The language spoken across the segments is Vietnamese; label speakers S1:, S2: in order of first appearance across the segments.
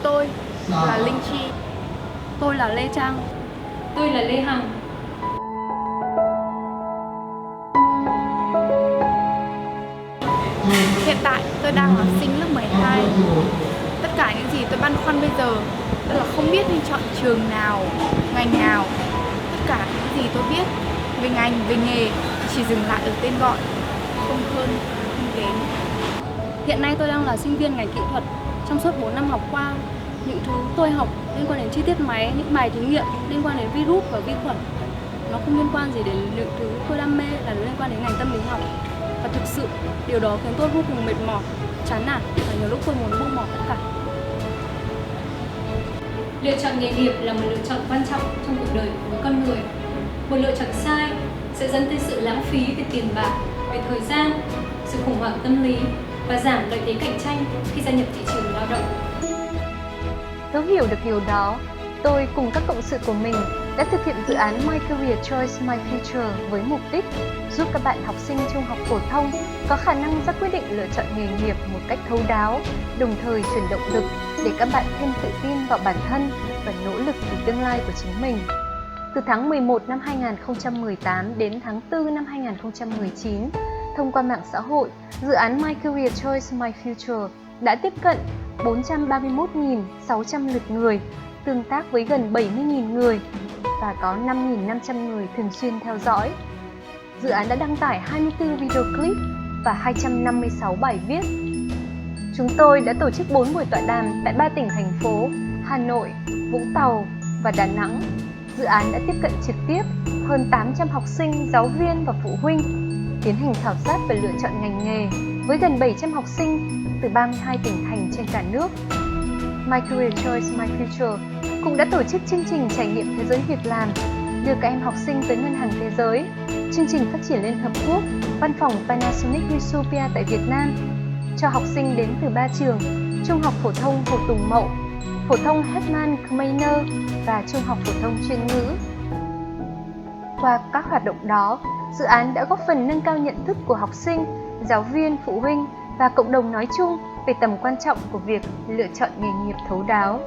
S1: Tôi là Linh Chi. Tôi là Lê Trang.
S2: Tôi là Lê Hằng.
S1: Hiện tại tôi đang là học sinh lớp 12. Tất cả những gì tôi băn khoăn bây giờ đó là không biết nên chọn trường nào, ngành nào. Tất cả những gì tôi biết về ngành, về nghề chỉ dừng lại ở tên gọi, không hơn, không kém. Hiện nay tôi đang là sinh viên ngành kỹ thuật. Trong suốt 4 năm học qua, những thứ tôi học liên quan đến chi tiết máy, những bài thí nghiệm liên quan đến virus và vi khuẩn, nó không liên quan gì đến những thứ tôi đam mê là liên quan đến ngành tâm lý học. Và thực sự điều đó khiến tôi vô cùng mệt mỏi, chán nản và nhiều lúc tôi muốn buông bỏ tất cả.
S2: Lựa chọn nghề nghiệp là một lựa chọn quan trọng trong cuộc đời của mỗi con người. Một lựa chọn sai sẽ dẫn tới sự lãng phí về tiền bạc, về thời gian, sự khủng hoảng tâm lý và giảm lợi thế cạnh tranh khi gia nhập thị trường lao động.
S3: Thấu hiểu được điều đó, tôi cùng các cộng sự của mình đã thực hiện dự án My Career Choice My Future với mục đích giúp các bạn học sinh trung học phổ thông có khả năng ra quyết định lựa chọn nghề nghiệp một cách thấu đáo, đồng thời truyền động lực để các bạn thêm tự tin vào bản thân và nỗ lực vì tương lai của chính mình. Từ tháng 11 năm 2018 đến tháng 4 năm 2019, thông qua mạng xã hội, dự án My Career Choice My Future đã tiếp cận 431.600 lượt người, tương tác với gần 70.000 người và có 5.500 người thường xuyên theo dõi. Dự án đã đăng tải 24 video clip và 256 bài viết. Chúng tôi đã tổ chức 4 buổi tọa đàm tại 3 tỉnh thành phố Hà Nội, Vũng Tàu và Đà Nẵng. Dự án đã tiếp cận trực tiếp hơn 800 học sinh, giáo viên và phụ huynh, tiến hành khảo sát và lựa chọn ngành nghề với gần 700 học sinh từ 32 tỉnh thành trên cả nước. My Career Choice My Future cũng đã tổ chức chương trình trải nghiệm thế giới việc làm, đưa các em học sinh tới Ngân hàng Thế giới, chương trình phát triển Liên Hợp Quốc, văn phòng Panasonic Utopia tại Việt Nam, cho học sinh đến từ 3 trường: Trung học phổ thông Hồ Tùng Mậu, phổ thông Hetman Khmer và Trung học phổ thông chuyên ngữ. Qua các hoạt động đó, dự án đã góp phần nâng cao nhận thức của học sinh, giáo viên, phụ huynh và cộng đồng nói chung về tầm quan trọng của việc lựa chọn nghề nghiệp thấu đáo.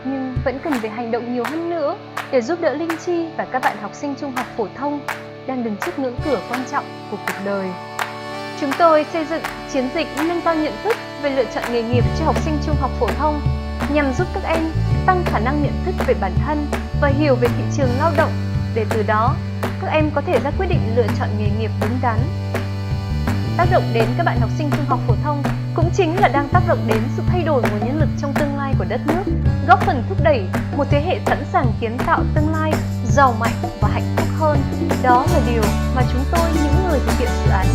S3: Nhưng vẫn cần phải hành động nhiều hơn nữa để giúp đỡ Linh Chi và các bạn học sinh trung học phổ thông đang đứng trước ngưỡng cửa quan trọng của cuộc đời. Chúng tôi xây dựng chiến dịch nâng cao nhận thức về lựa chọn nghề nghiệp cho học sinh trung học phổ thông nhằm giúp các em tăng khả năng nhận thức về bản thân và hiểu về thị trường lao động, để từ đó các em có thể ra quyết định lựa chọn nghề nghiệp đúng đắn. Tác động đến các bạn học sinh trung học phổ thông cũng chính là đang tác động đến sự thay đổi nguồn nhân lực trong tương lai của đất nước, góp phần thúc đẩy một thế hệ sẵn sàng kiến tạo tương lai giàu mạnh và hạnh phúc hơn. Đó là điều mà chúng tôi, những người thực hiện dự án